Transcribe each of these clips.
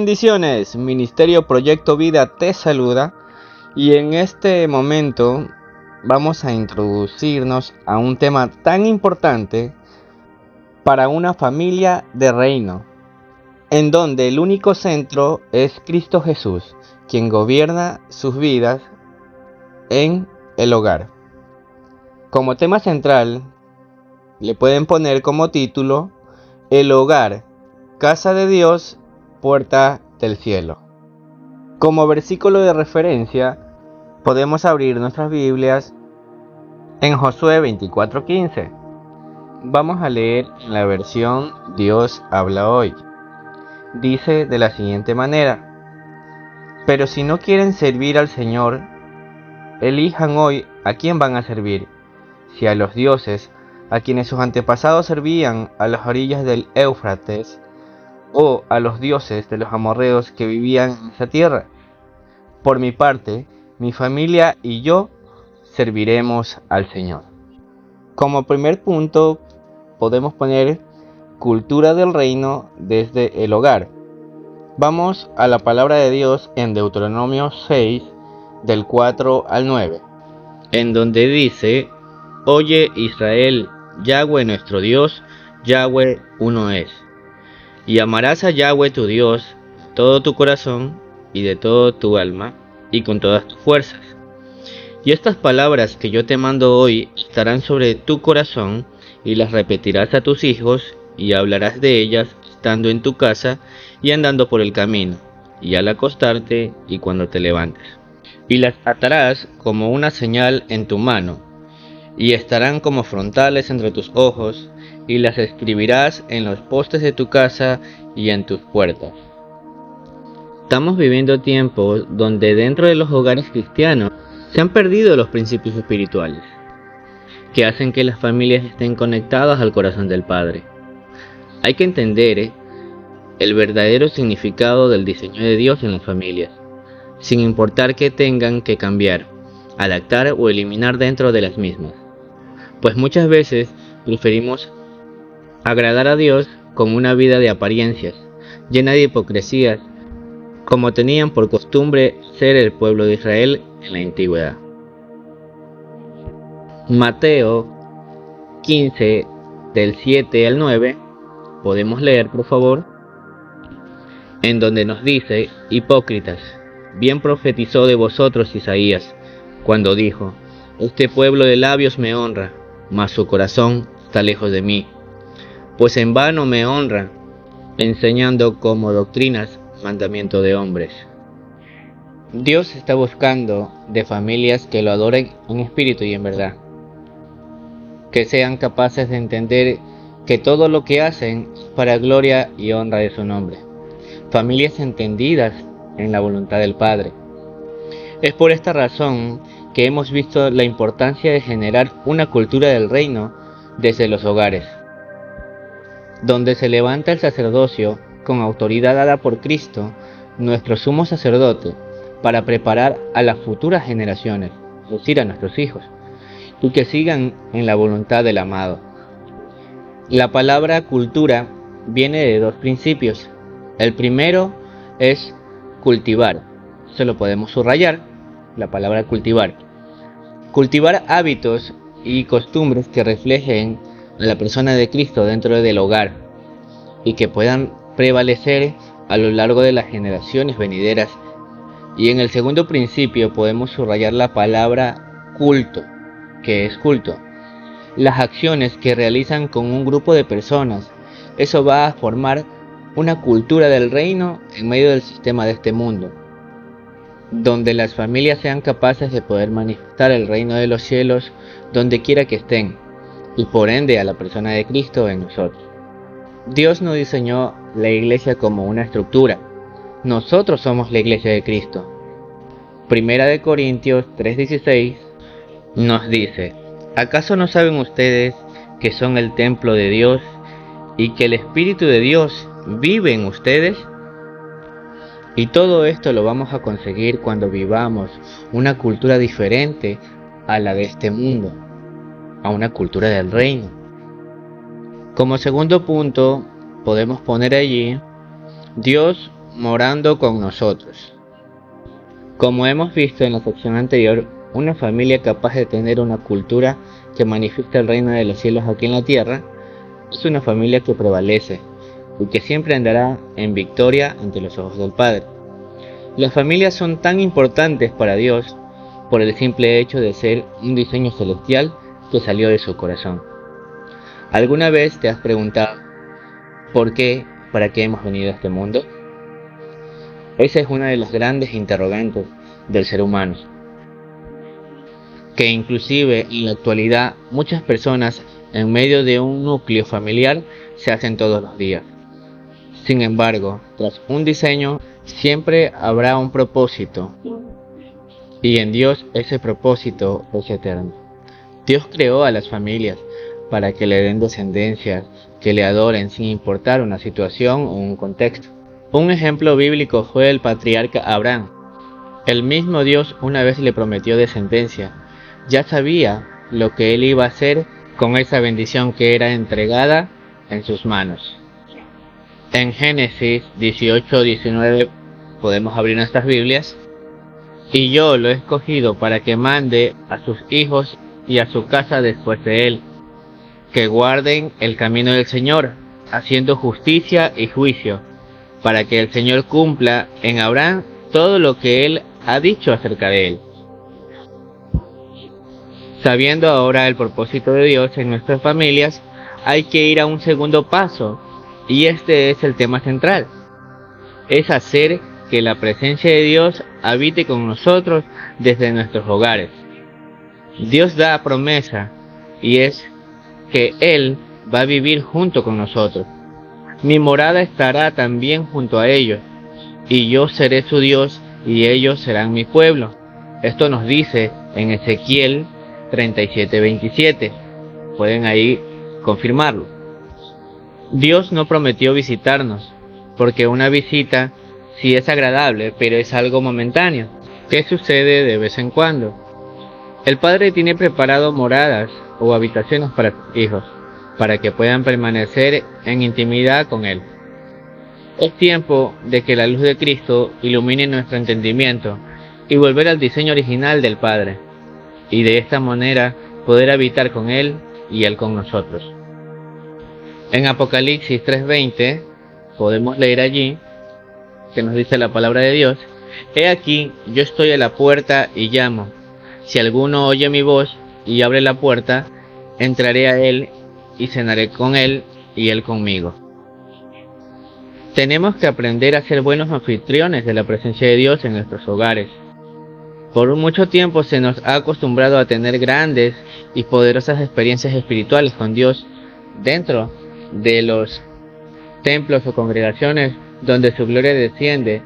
Bendiciones, Ministerio Proyecto Vida te saluda y en este momento vamos a introducirnos a un tema tan importante para una familia de reino, en donde el único centro es Cristo Jesús, quien gobierna sus vidas en el hogar. Como tema central, le pueden poner como título: El hogar, casa de Dios, puerta del cielo. Como versículo de referencia, podemos abrir nuestras Biblias en Josué 24:15. Vamos a leer en la versión Dios habla hoy. Dice de la siguiente manera: Pero si no quieren servir al Señor, elijan hoy a quién van a servir, si a los dioses a quienes sus antepasados servían a las orillas del Éufrates, o a los dioses de los amorreos que vivían en esa tierra. Por mi parte, mi familia y yo serviremos al Señor. Como primer punto, podemos poner cultura del reino desde el hogar. Vamos a la palabra de Dios en Deuteronomio 6, del 4 al 9, en donde dice: Oye Israel, Yahweh nuestro Dios, Yahweh uno es. Y amarás a Yahweh tu Dios de todo tu corazón y de todo tu alma y con todas tus fuerzas. Y estas palabras que yo te mando hoy estarán sobre tu corazón, y las repetirás a tus hijos, y hablarás de ellas estando en tu casa y andando por el camino, y al acostarte y cuando te levantes. Y las atarás como una señal en tu mano, y estarán como frontales entre tus ojos, y las escribirás en los postes de tu casa y en tus puertas. Estamos viviendo tiempos donde dentro de los hogares cristianos se han perdido los principios espirituales, que hacen que las familias estén conectadas al corazón del Padre. Hay que entender el verdadero significado del diseño de Dios en las familias, sin importar que tengan que cambiar, adaptar o eliminar dentro de las mismas. Pues muchas veces preferimos agradar a Dios con una vida de apariencias, llena de hipocresías, como tenían por costumbre ser el pueblo de Israel en la antigüedad. Mateo 15, del 7 al 9, podemos leer por favor, en donde nos dice: Hipócritas, bien profetizó de vosotros Isaías, cuando dijo: Este pueblo de labios me honra, mas su corazón está lejos de mí. Pues en vano me honran, enseñando como doctrinas mandamiento de hombres. Dios está buscando de familias que lo adoren en espíritu y en verdad, que sean capaces de entender que todo lo que hacen es para gloria y honra de su nombre. Familias entendidas en la voluntad del Padre. Es por esta razón que hemos visto la importancia de generar una cultura del reino desde los hogares, donde se levanta el sacerdocio con autoridad dada por Cristo, nuestro sumo sacerdote, para preparar a las futuras generaciones, es decir, a nuestros hijos, y que sigan en la voluntad del amado. La palabra cultura viene de dos principios. El primero es cultivar. Se lo podemos subrayar, la palabra cultivar. Cultivar hábitos y costumbres que reflejen a la persona de Cristo dentro del hogar y que puedan prevalecer a lo largo de las generaciones venideras. Y en el segundo principio podemos subrayar la palabra culto, que es culto. Las acciones que realizan con un grupo de personas, eso va a formar una cultura del reino en medio del sistema de este mundo, donde las familias sean capaces de poder manifestar el reino de los cielos donde quiera que estén, y por ende a la persona de Cristo en nosotros. Dios no diseñó la iglesia como una estructura. Nosotros somos la iglesia de Cristo. Primera de Corintios 3:16 nos dice: ¿Acaso no saben ustedes que son el templo de Dios y que el Espíritu de Dios vive en ustedes? Y todo esto lo vamos a conseguir cuando vivamos una cultura diferente a la de este mundo, a una cultura del reino. Como segundo punto, podemos poner allí: Dios morando con nosotros. Como hemos visto en la sección anterior, una familia capaz de tener una cultura que manifiesta el reino de los cielos aquí en la tierra es una familia que prevalece y que siempre andará en victoria ante los ojos del Padre. Las familias son tan importantes para Dios por el simple hecho de ser un diseño celestial que salió de su corazón. ¿Alguna vez te has preguntado por qué, para qué hemos venido a este mundo? Esa es una de las grandes interrogantes del ser humano, que inclusive en la actualidad muchas personas en medio de un núcleo familiar se hacen todos los días. Sin embargo, tras un diseño siempre habrá un propósito, y en Dios ese propósito es eterno. Dios creó a las familias para que le den descendencia, que le adoren sin importar una situación o un contexto. Un ejemplo bíblico fue el patriarca Abraham. El mismo Dios una vez le prometió descendencia. Ya sabía lo que él iba a hacer con esa bendición que era entregada en sus manos. En Génesis 18-19 podemos abrir nuestras Biblias. Y yo lo he escogido para que mande a sus hijos y a su casa después de él, que guarden el camino del Señor, haciendo justicia y juicio, para que el Señor cumpla en Abraham todo lo que él ha dicho acerca de él. Sabiendo ahora el propósito de Dios en nuestras familias, hay que ir a un segundo paso, y este es el tema central. Es hacer que la presencia de Dios habite con nosotros desde nuestros hogares. Dios da promesa, y es que Él va a vivir junto con nosotros. Mi morada estará también junto a ellos, y yo seré su Dios, y ellos serán mi pueblo. Esto nos dice en Ezequiel 37:27. Pueden ahí confirmarlo. Dios no prometió visitarnos, porque una visita sí es agradable, pero es algo momentáneo, que sucede de vez en cuando. El Padre tiene preparado moradas o habitaciones para sus hijos, para que puedan permanecer en intimidad con Él. Es tiempo de que la luz de Cristo ilumine nuestro entendimiento y volver al diseño original del Padre, y de esta manera poder habitar con Él y Él con nosotros. En Apocalipsis 3:20 podemos leer allí que nos dice la palabra de Dios: He aquí, yo estoy a la puerta y llamo. Si alguno oye mi voz y abre la puerta, entraré a él y cenaré con él y él conmigo. Tenemos que aprender a ser buenos anfitriones de la presencia de Dios en nuestros hogares. Por mucho tiempo se nos ha acostumbrado a tener grandes y poderosas experiencias espirituales con Dios dentro de los templos o congregaciones donde su gloria desciende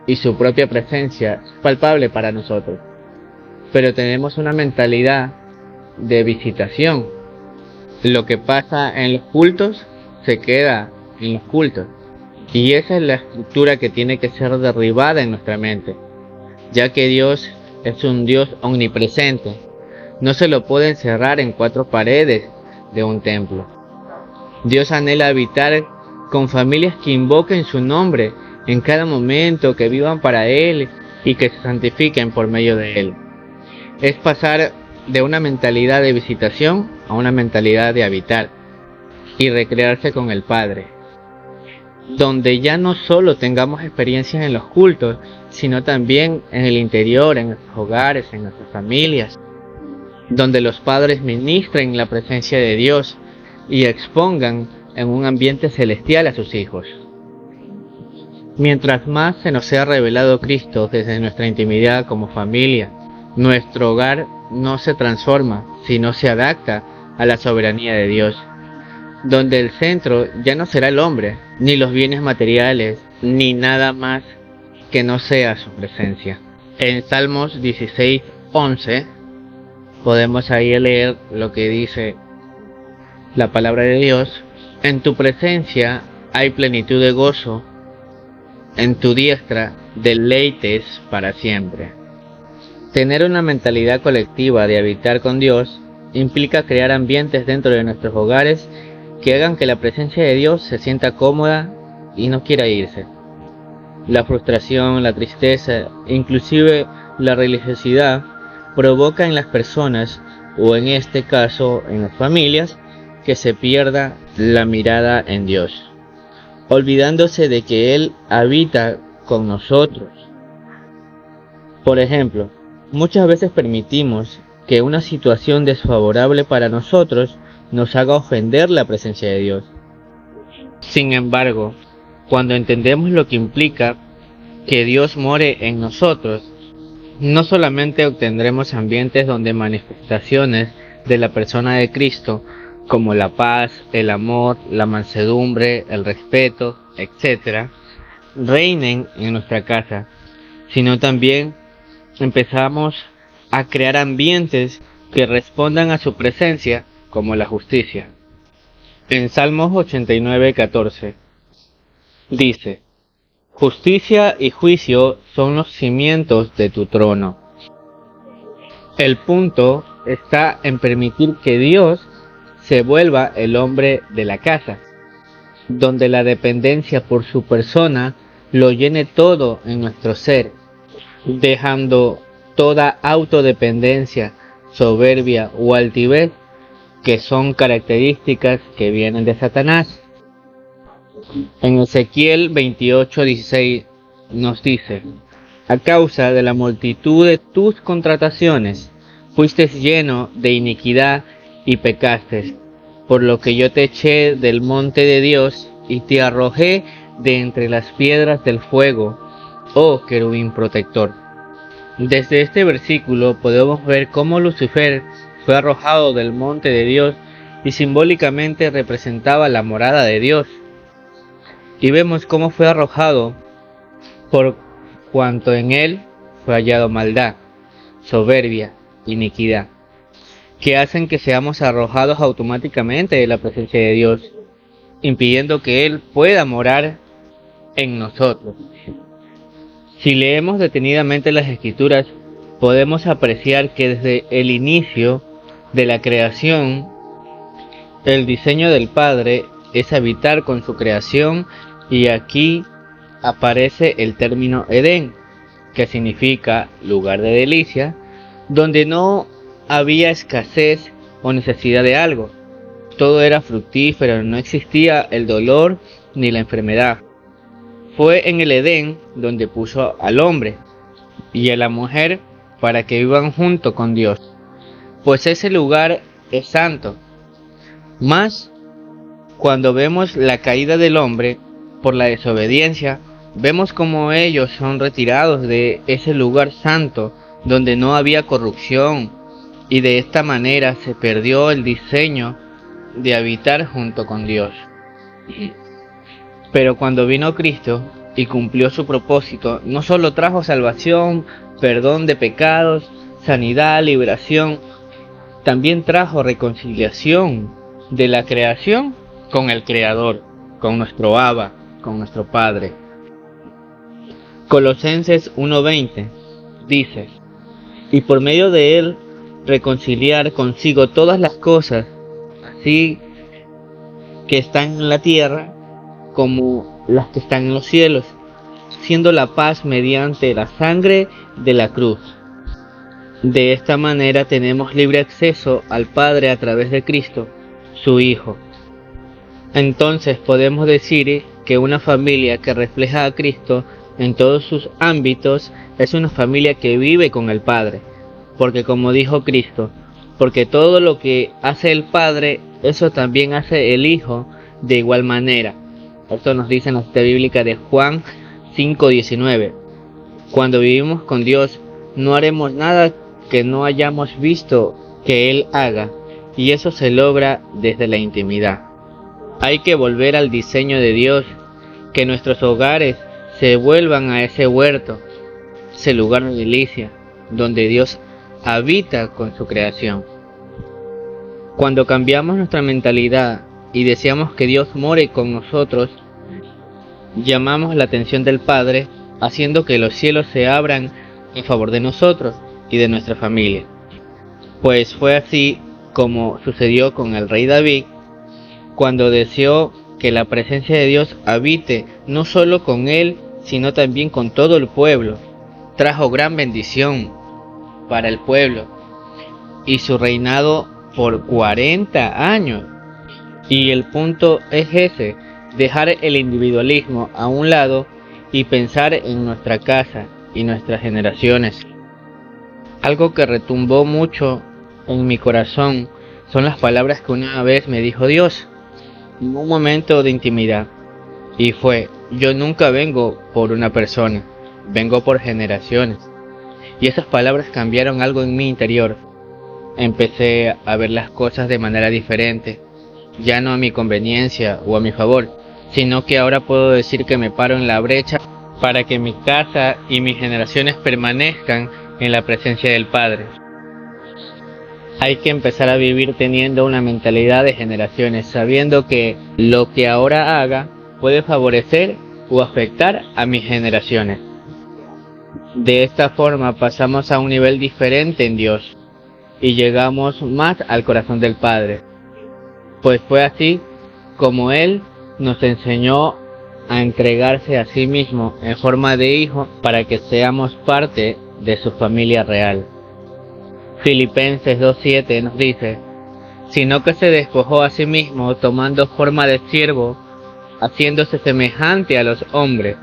y su propia presencia es palpable para nosotros. Pero tenemos una mentalidad de visitación. Lo que pasa en los cultos se queda en los cultos. Y esa es la estructura que tiene que ser derribada en nuestra mente, ya que Dios es un Dios omnipresente. No se lo puede encerrar en 4 paredes de un templo. Dios anhela habitar con familias que invoquen su nombre en cada momento, que vivan para Él y que se santifiquen por medio de Él. Es pasar de una mentalidad de visitación a una mentalidad de habitar y recrearse con el Padre, donde ya no solo tengamos experiencias en los cultos, sino también en el interior, en nuestros hogares, en nuestras familias, donde los padres ministren la presencia de Dios y expongan en un ambiente celestial a sus hijos. Mientras más se nos sea revelado Cristo desde nuestra intimidad como familia, nuestro hogar no se transforma, sino se adapta a la soberanía de Dios, donde el centro ya no será el hombre, ni los bienes materiales, ni nada más que no sea su presencia. En Salmos 16:11 podemos ahí leer lo que dice la palabra de Dios: En tu presencia hay plenitud de gozo, en tu diestra deleites para siempre. Tener una mentalidad colectiva de habitar con Dios implica crear ambientes dentro de nuestros hogares que hagan que la presencia de Dios se sienta cómoda y no quiera irse. La frustración, la tristeza, inclusive la religiosidad provoca en las personas, o en este caso en las familias, que se pierda la mirada en Dios, olvidándose de que Él habita con nosotros. Por ejemplo, muchas veces permitimos que una situación desfavorable para nosotros nos haga ofender la presencia de Dios. Sin embargo, cuando entendemos lo que implica que Dios more en nosotros, no solamente obtendremos ambientes donde manifestaciones de la persona de Cristo, como la paz, el amor, la mansedumbre, el respeto, etc., reinen en nuestra casa, sino también empezamos a crear ambientes que respondan a su presencia, como la justicia. En Salmos 89:14 dice: justicia y juicio son los cimientos de tu trono. El punto está en permitir que Dios se vuelva el hombre de la casa, donde la dependencia por su persona lo llene todo en nuestro ser, dejando toda autodependencia, soberbia o altivez, que son características que vienen de Satanás. En Ezequiel 28:16 nos dice: a causa de la multitud de tus contrataciones, fuiste lleno de iniquidad y pecaste, por lo que yo te eché del monte de Dios y te arrojé de entre las piedras del fuego, oh querubín protector. Desde este versículo podemos ver cómo Lucifer fue arrojado del monte de Dios y simbólicamente representaba la morada de Dios. Y vemos cómo fue arrojado por cuanto en él fue hallado maldad, soberbia, iniquidad, que hacen que seamos arrojados automáticamente de la presencia de Dios, impidiendo que Él pueda morar en nosotros. Si leemos detenidamente las Escrituras, podemos apreciar que desde el inicio de la creación, el diseño del Padre es habitar con su creación, y aquí aparece el término Edén, que significa lugar de delicia, donde no había escasez o necesidad de algo. Todo era fructífero, no existía el dolor ni la enfermedad. Fue en el Edén donde puso al hombre y a la mujer para que vivan junto con Dios, pues ese lugar es santo. Mas, cuando vemos la caída del hombre por la desobediencia, vemos como ellos son retirados de ese lugar santo donde no había corrupción, y de esta manera se perdió el diseño de habitar junto con Dios. Pero cuando vino Cristo y cumplió su propósito, no solo trajo salvación, perdón de pecados, sanidad, liberación, también trajo reconciliación de la creación con el Creador, con nuestro Abba, con nuestro Padre. Colosenses 1:20 dice: y por medio de él reconciliar consigo todas las cosas, así que están en la tierra como las que están en los cielos, siendo la paz mediante la sangre de la cruz. De esta manera tenemos libre acceso al Padre a través de Cristo, su Hijo. Entonces podemos decir que una familia que refleja a Cristo en todos sus ámbitos es una familia que vive con el Padre, porque como dijo Cristo, porque todo lo que hace el Padre, eso también hace el Hijo de igual manera. Esto nos dice en la cita bíblica de Juan 5:19. Cuando vivimos con Dios, no haremos nada que no hayamos visto que Él haga, y eso se logra desde la intimidad. Hay que volver al diseño de Dios, que nuestros hogares se vuelvan a ese huerto, ese lugar de delicia, donde Dios habita con su creación. Cuando cambiamos nuestra mentalidad y deseamos que Dios more con nosotros, llamamos la atención del Padre, haciendo que los cielos se abran en favor de nosotros y de nuestra familia. Pues fue así como sucedió con el rey David, cuando deseó que la presencia de Dios habite no solo con él sino también con todo el pueblo. Trajo gran bendición para el pueblo y su reinado por 40 años. Y el punto es ese, dejar el individualismo a un lado y pensar en nuestra casa y nuestras generaciones. Algo que retumbó mucho en mi corazón son las palabras que una vez me dijo Dios en un momento de intimidad, y fue: yo nunca vengo por una persona, vengo por generaciones. Y esas palabras cambiaron algo en mi interior. Empecé a ver las cosas de manera diferente, ya no a mi conveniencia o a mi favor, sino que ahora puedo decir que me paro en la brecha para que mi casa y mis generaciones permanezcan en la presencia del Padre. Hay que empezar a vivir teniendo una mentalidad de generaciones, sabiendo que lo que ahora haga puede favorecer o afectar a mis generaciones. De esta forma pasamos a un nivel diferente en Dios y llegamos más al corazón del Padre, pues fue así como Él nos enseñó a entregarse a sí mismo en forma de hijo para que seamos parte de su familia real. Filipenses 2:7 nos dice: sino que se despojó a sí mismo tomando forma de siervo, haciéndose semejante a los hombres.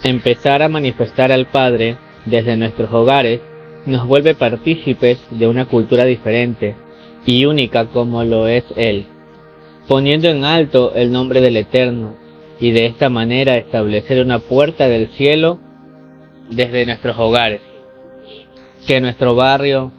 Empezar a manifestar al Padre desde nuestros hogares nos vuelve partícipes de una cultura diferente y única como lo es Él, poniendo en alto el nombre del Eterno, y de esta manera establecer una puerta del cielo desde nuestros hogares. Que nuestro barrio,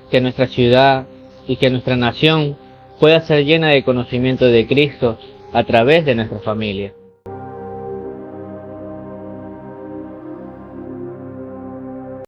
que nuestra ciudad y que nuestra nación pueda ser llena de conocimiento de Cristo a través de nuestra familia.